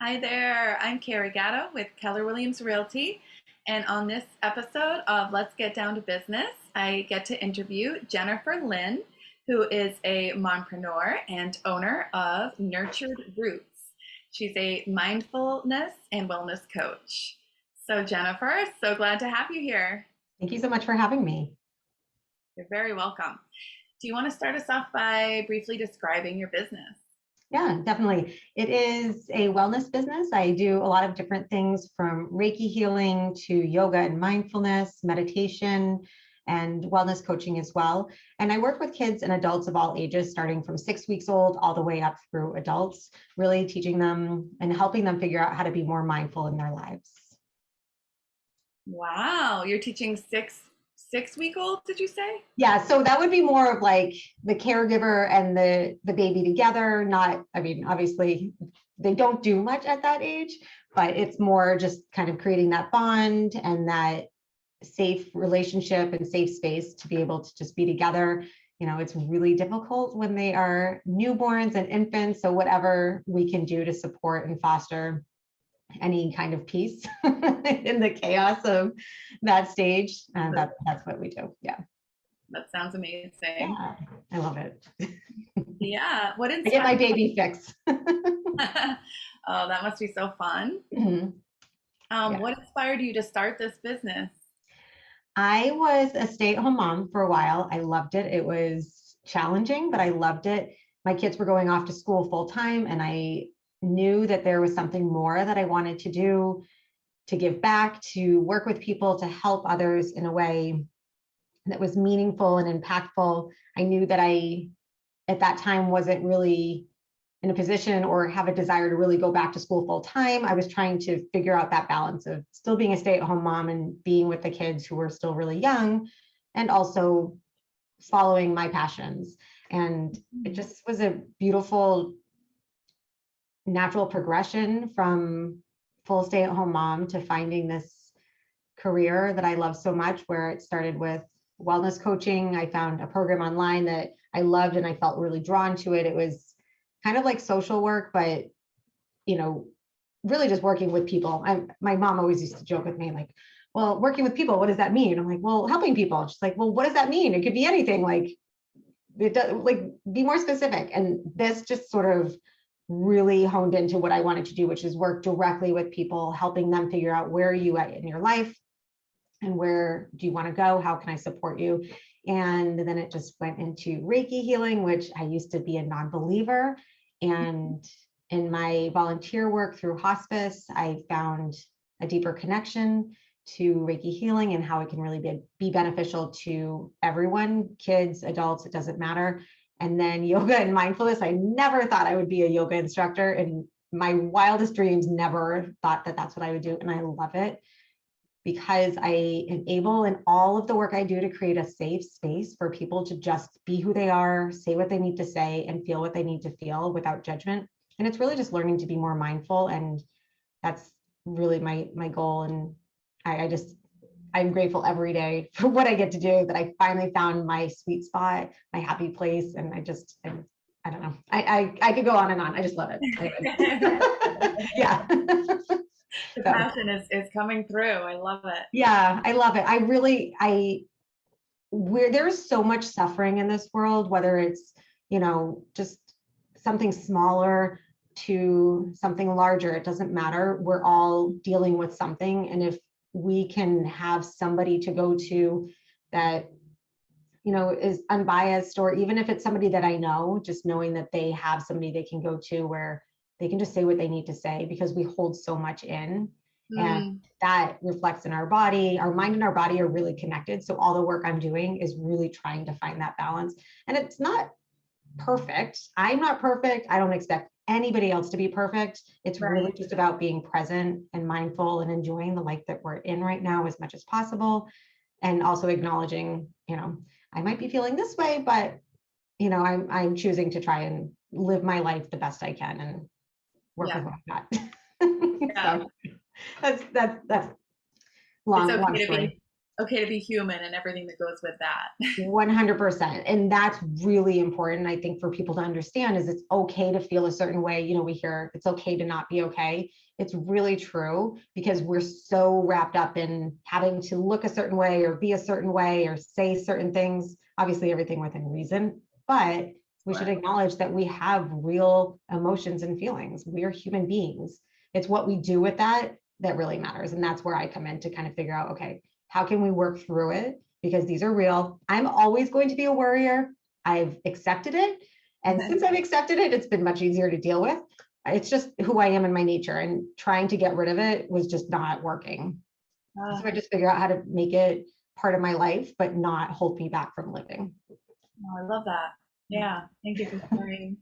Hi there, I'm Carrie Gatto with Keller Williams Realty. And on this episode of Let's Get Down to Business, I get to interview Jennifer Lynn, who is a mompreneur and owner of Nurtured Roots. She's a mindfulness and wellness coach. So, Jennifer, so glad to have you here. Thank you so much for having me. You're very welcome. Do you want to start us off by briefly describing your business? Yeah, definitely. It is a wellness business. I do a lot of different things from Reiki healing to yoga and mindfulness, meditation, and wellness coaching as well. And I work with kids and adults of all ages, starting from 6 weeks old all the way up through adults, really teaching them and helping them figure out how to be more mindful in their lives. Wow, you're teaching six week olds, did you say? Yeah, so that would be more of like the caregiver and the baby together. Not, I mean, obviously they don't do much at that age, but it's more just kind of creating that bond and that safe relationship and safe space to be able to just be together. You know, it's really difficult when they are newborns and infants. So whatever we can do to support and foster any kind of peace in the chaos of that stage, that's what we do. Yeah. That sounds amazing. Yeah, I love it. Yeah. What I get my baby fix. Oh, that must be so fun. Mhm. Yeah. What inspired you to start this business? I was a stay-at-home mom for a while. I loved it. It was challenging, but I loved it. My kids were going off to school full time, and I knew that there was something more that I wanted to do, to give back, to work with people, to help others in a way that was meaningful and impactful. I knew that I, at that time, wasn't really in a position or have a desire to really go back to school full time. I was trying to figure out that balance of still being a stay-at-home mom and being with the kids who were still really young, and also following my passions. And it just was a beautiful natural progression from full stay-at-home mom to finding this career that I love so much, where it started with wellness coaching. I found a program online that I loved and I felt really drawn to it. It was kind of like social work, but you know, really just working with people. My mom always used to joke with me, like, well, working with people, what does that mean? I'm like, well, helping people. She's like, well, what does that mean? It could be anything. Like, it does, like, be more specific. And this just sort of really honed into what I wanted to do, which is work directly with people, helping them figure out where are you at in your life and where do you want to go? How can I support you? And then it just went into Reiki healing, which I used to be a non-believer. And in my volunteer work through hospice, I found a deeper connection to Reiki healing and how it can really be beneficial to everyone, kids, adults, it doesn't matter. And then yoga and mindfulness. I never thought I would be a yoga instructor. In my wildest dreams, never thought that that's what I would do. And I love it, because I am able in all of the work I do to create a safe space for people to just be who they are, say what they need to say, and feel what they need to feel without judgment. And it's really just learning to be more mindful. And that's really my goal. And I'm grateful every day for what I get to do, that I finally found my sweet spot, my happy place. And I don't know. I could go on and on. I just love it. Yeah. The passion is coming through. I love it. Yeah, I love it. Where there's so much suffering in this world, whether it's, just something smaller to something larger, it doesn't matter. We're all dealing with something. And if we can have somebody to go to that, is unbiased, or even if it's somebody that I know, just knowing that they have somebody they can go to where they can just say what they need to say, because we hold so much in. And that reflects in our body. Our mind and our body are really connected. So all the work I'm doing is really trying to find that balance. And it's not perfect. I'm not perfect. I don't expect anybody else to be perfect. It's really just about being present and mindful and enjoying the life that we're in right now as much as possible. And also acknowledging, I might be feeling this way, but I'm choosing to try and live my life the best I can and work with what I got. Yeah. So that's long It's okay story. okay to be human and everything that goes with that. 100%. And that's really important, I think, for people to understand is it's okay to feel a certain way. You know, we hear it's okay to not be okay. It's really true because we're so wrapped up in having to look a certain way or be a certain way or say certain things, obviously everything within reason, but we should acknowledge that we have real emotions and feelings. We're human beings. It's what we do with that that really matters. And that's where I come in to kind of figure out, okay, how can we work through it? Because these are real. I'm always going to be a worrier. I've accepted it. And since I've accepted it, it's been much easier to deal with. It's just who I am in my nature, and trying to get rid of it was just not working. So I just figured out how to make it part of my life, but not hold me back from living. Oh, I love that. Yeah. Thank you for sharing.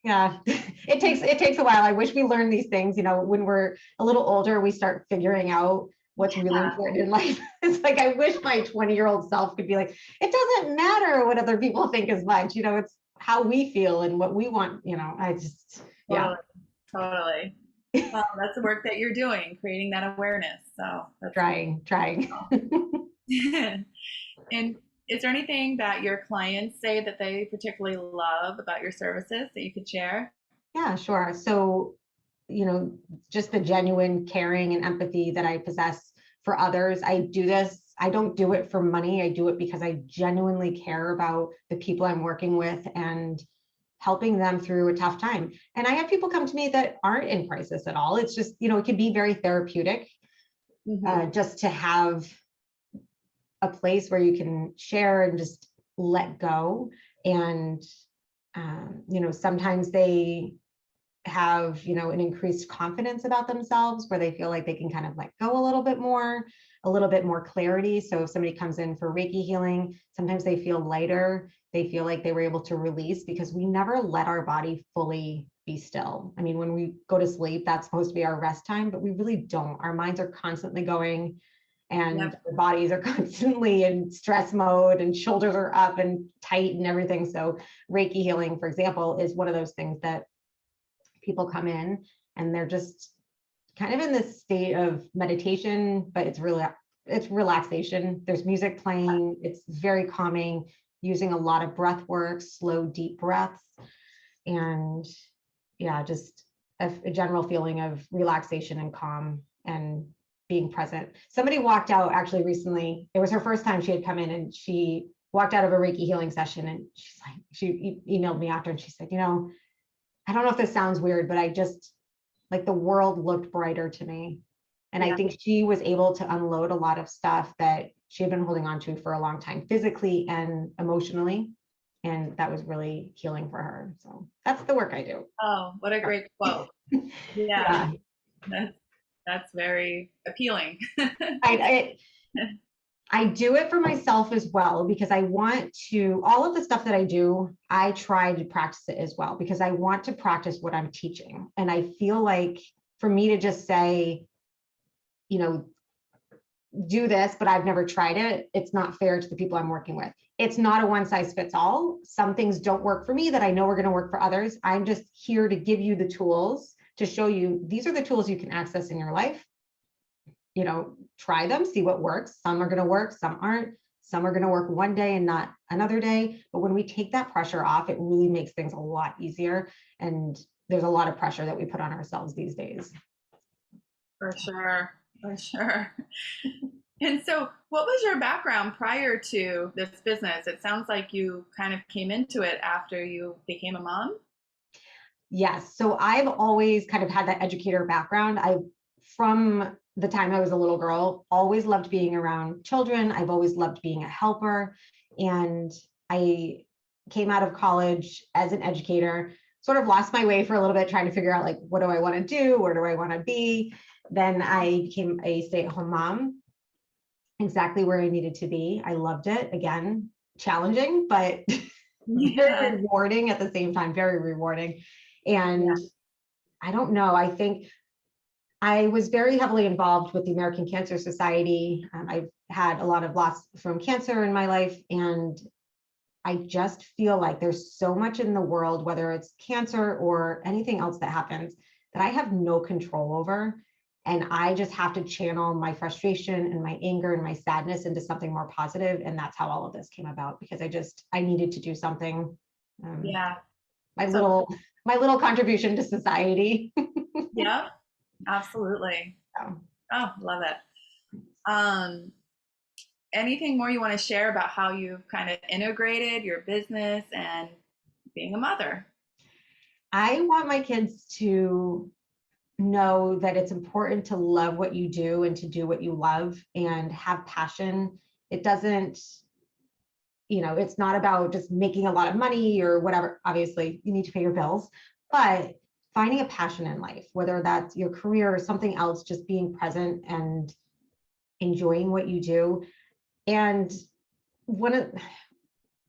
Yeah, it takes a while. I wish we learned these things, you know, when we're a little older, we start figuring out what's really Yeah. important in life. It's like I wish my 20-year-old self could be like, it doesn't matter what other people think as much, you know, it's how we feel and what we want, you know. I just yeah. Totally. Totally. Well, that's the work that you're doing, creating that awareness. So that's Trying. wonderful. And is there anything that your clients say that they particularly love about your services that you could share? Yeah, sure. So, you know, just the genuine caring and empathy that I possess for others. I do this, I don't do it for money. I do it because I genuinely care about the people I'm working with and helping them through a tough time. And I have people come to me that aren't in crisis at all. It's just, you know, it can be very therapeutic just to have a place where you can share and just let go. And, you know, sometimes they have, you know, an increased confidence about themselves where they feel like they can kind of let go a little bit more clarity. So if somebody comes in for Reiki healing, sometimes they feel lighter. They feel like they were able to release because we never let our body fully be still. I mean, when we go to sleep, that's supposed to be our rest time, but we really don't. Our minds are constantly going and Yep. our bodies are constantly in stress mode and shoulders are up and tight and everything. So Reiki healing, for example, is one of those things that people come in and they're just kind of in this state of meditation, but it's relaxation. There's music playing. It's very calming, using a lot of breath work, slow, deep breaths, and yeah, just a general feeling of relaxation and calm and being present. Somebody walked out actually recently. It was her first time she had come in, and she walked out of a Reiki healing session, and she's like, she emailed me after, and she said, you know, I don't know if this sounds weird, but I just like the world looked brighter to me. And I Yeah. think she was able to unload a lot of stuff that she had been holding on to for a long time, physically and emotionally. And that was really healing for her. So that's the work I do. Oh, what a great quote. Yeah. Yeah. That's, that's very appealing. I, I do it for myself as well because I want to, all of the stuff that I do, I try to practice it as well because I want to practice what I'm teaching. And I feel like for me to just say, you know, do this, but I've never tried it, it's not fair to the people I'm working with. It's not a one size fits all. Some things don't work for me that I know are going to work for others. I'm just here to give you the tools to show you these are the tools you can access in your life. You know, try them, see what works. Some are going to work, some aren't. Some are going to work one day and not another day. But when we take that pressure off, it really makes things a lot easier. And there's a lot of pressure that we put on ourselves these days. For sure. For sure. And so, what was your background prior to this business? It sounds like you kind of came into it after you became a mom. Yes. So I've always kind of had that educator background. From the time I was a little girl, always loved being around children. I've always loved being a helper. And I came out of college as an educator, sort of lost my way for a little bit, trying to figure out like, what do I want to do? Where do I want to be? Then I became a stay-at-home mom, exactly where I needed to be. I loved it. Again, challenging, but Yeah. very rewarding at the same time, very rewarding. And Yeah. I don't know, I think I was very heavily involved with the American Cancer Society. I've had a lot of loss from cancer in my life, and I just feel like there's so much in the world, whether it's cancer or anything else that happens, that I have no control over. And I just have to channel my frustration and my anger and my sadness into something more positive. And that's how all of this came about, because I needed to do something. Yeah. My So, little contribution to society. yeah, absolutely. So, Oh, love it. Um, Anything more you want to share about how you've kind of integrated your business and being a mother? I want my kids to know that it's important to love what you do and to do what you love and have passion. It doesn't, it's not about just making a lot of money or whatever. Obviously, you need to pay your bills, but finding a passion in life, whether that's your career or something else, just being present and enjoying what you do. And one of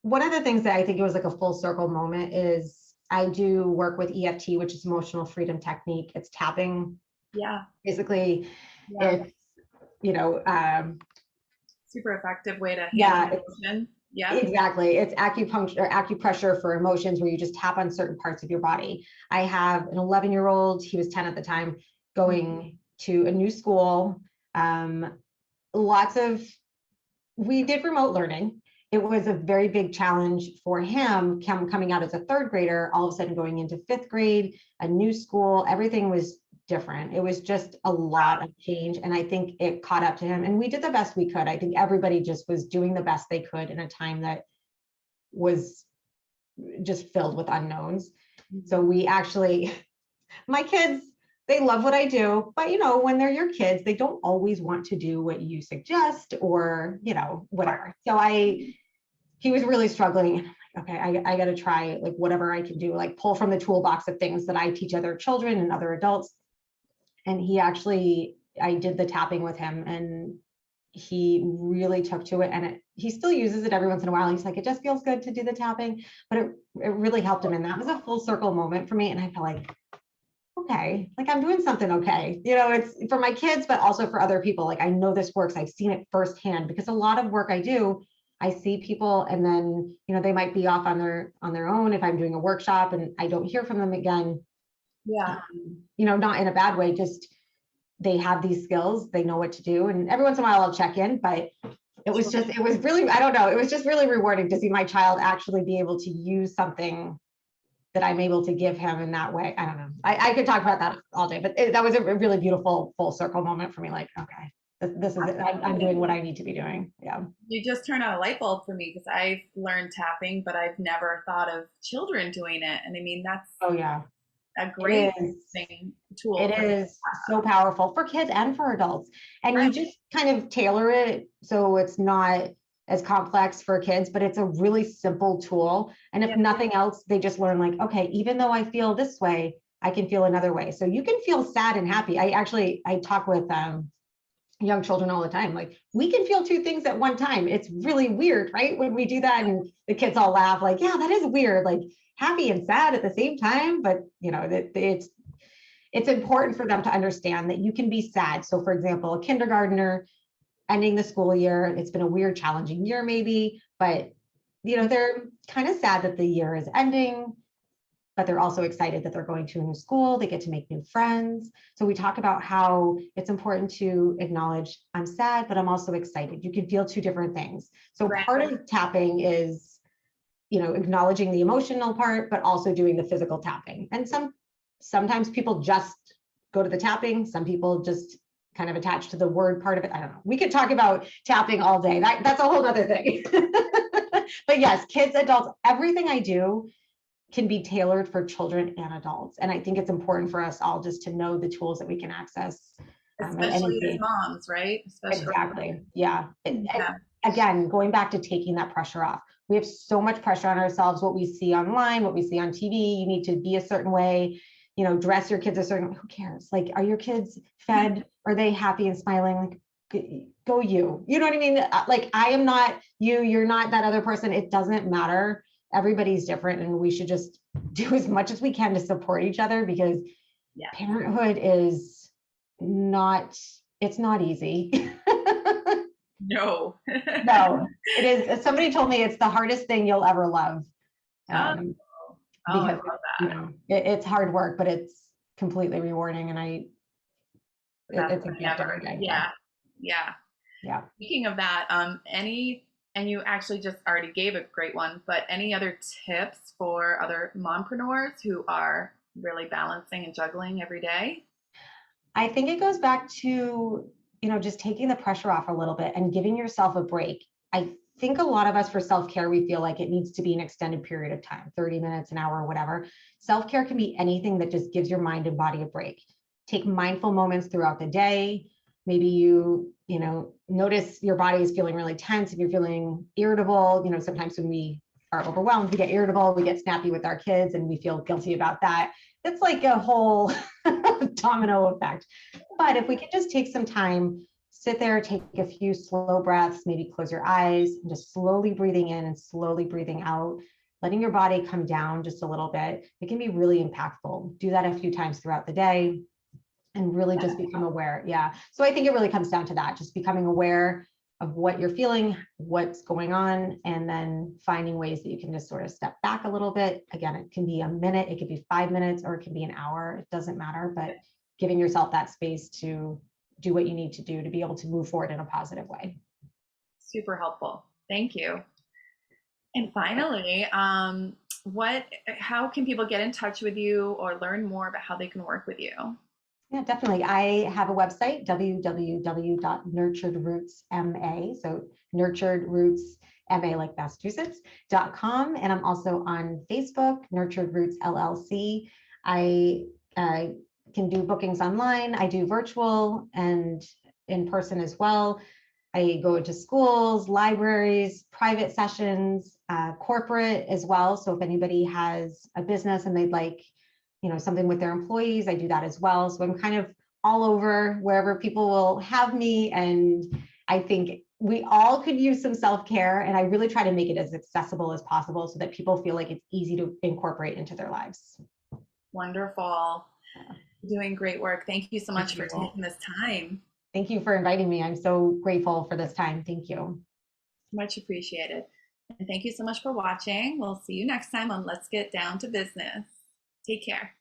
the things that I think it was like a full circle moment is I do work with EFT, which is emotional freedom technique. It's tapping. Yeah. Basically, Yeah. it's, you know, Super effective way to handle yeah, emotion. Yeah. exactly. It's acupuncture or acupressure for emotions, where you just tap on certain parts of your body. I have an 11-year-old, he was 10 at the time, going to a new school. Lots of, we did remote learning. It was a very big challenge for him coming out as a third grader, all of a sudden going into fifth grade, a new school, everything was different. It was just a lot of change. And I think it caught up to him, and we did the best we could. I think everybody just was doing the best they could in a time that was just filled with unknowns. So we actually, my kids, they love what I do, but when they're your kids, they don't always want to do what you suggest or, whatever. So he was really struggling. And I'm like, okay, I got to try like whatever I can do, like pull from the toolbox of things that I teach other children and other adults. And I did the tapping with him, and he really took to it, and he still uses it every once in a while. He's like, it just feels good to do the tapping, but it really helped him. And that was a full circle moment for me. And I felt like, okay, like I'm doing something okay. It's for my kids, but also for other people. Like I know this works. I've seen it firsthand, because a lot of work I do, I see people and then, they might be off on their own if I'm doing a workshop and I don't hear from them again. Yeah. Not in a bad way, just they have these skills, they know what to do. And every once in a while I'll check in, but it was really, I don't know, it was just really rewarding to see my child actually be able to use something that I'm able to give him in that way. I don't know. I could talk about that all day, but that was a really beautiful full circle moment for me. Like, okay, this is it. I'm doing what I need to be doing. Yeah. You just turned on a light bulb for me, because I've learned tapping, but I've never thought of children doing it. And I mean, that's Oh yeah. a It great is. tool. It is so powerful for kids and for adults. And you Right. just kind of tailor it so it's not as complex for kids, but it's a really simple tool. And if Yeah. nothing else, they just learn like, okay, even though I feel this way, I can feel another way. So you can feel sad and happy. I talk with young children all the time. Like, we can feel two things at one time. It's really weird, right? When we do that, and the kids all laugh like, yeah, that is weird. Like happy and sad at the same time. But that it's important for them to understand that you can be sad. So for example, a kindergartner ending the school year, it's been a weird, challenging year maybe, but they're kind of sad that the year is ending, but they're also excited that they're going to a new school, they get to make new friends. So we talk about how it's important to acknowledge, I'm sad, but I'm also excited. You can feel two different things. So Right. part of tapping is, acknowledging the emotional part, but also doing the physical tapping. And sometimes people just go to the tapping. Some people just kind of attach to the word part of it. I don't know. We could talk about tapping all day. That's a whole other thing. But yes, kids, adults, everything I do can be tailored for children and adults. And I think it's important for us all just to know the tools that we can access. Especially as moms, right? Especially. Exactly. Yeah. Yeah. Again, going back to taking that pressure off. We have so much pressure on ourselves, what we see online, what we see on TV. You need to be a certain way, dress your kids a certain way. Who cares? Like, are your kids fed? Are they happy and smiling? Like, go you. You know what I mean? Like, I am not you, you're not that other person. It doesn't matter. Everybody's different, and we should just do as much as we can to support each other, because parenthood is not, it's not easy. No. No, it is. Somebody told me it's the hardest thing you'll ever love. I Because love that. it's hard work, but it's completely rewarding. And Best it's a friend gift ever. every day. Yeah. Yeah. Yeah. Speaking of that, and you actually just already gave a great one, but any other tips for other mompreneurs who are really balancing and juggling every day? I think it goes back to, just taking the pressure off a little bit and giving yourself a break. I think a lot of us for self-care, we feel like it needs to be an extended period of time, 30 minutes, an hour, whatever. Self-care can be anything that just gives your mind and body a break. Take mindful moments throughout the day. Maybe notice your body is feeling really tense. If you're feeling irritable, sometimes when we are overwhelmed, we get irritable, we get snappy with our kids, and we feel guilty about that. It's like a whole domino effect. But if we could just take some time, sit there, take a few slow breaths, maybe close your eyes, and just slowly breathing in and slowly breathing out, letting your body come down just a little bit, it can be really impactful. Do that a few times throughout the day and really just become aware. Yeah. So I think it really comes down to that, just becoming aware of what you're feeling, what's going on, and then finding ways that you can just sort of step back a little bit. Again, it can be a minute, it could be 5 minutes, or it can be an hour. It doesn't matter, but giving yourself that space to do what you need to do to be able to move forward in a positive way. Super helpful. Thank you. And finally, how can people get in touch with you or learn more about how they can work with you? Yeah, definitely. I have a website, www.nurturedrootsma, so Nurtured Roots MA like Massachusetts.com. And I'm also on Facebook, Nurtured Roots LLC. I can do bookings online. I do virtual and in person as well. I go to schools, libraries, private sessions, corporate as well. So if anybody has a business and they'd like something with their employees, I do that as well. So I'm kind of all over wherever people will have me. And I think we all could use some self-care. And I really try to make it as accessible as possible so that people feel like it's easy to incorporate into their lives. Wonderful. Doing great work. Thank you so much Thank for you. taking this time. Thank you for inviting me. I'm so grateful for this time. Thank you. Much appreciated. And thank you so much for watching. We'll see you next time on Let's Get Down to Business. Take care.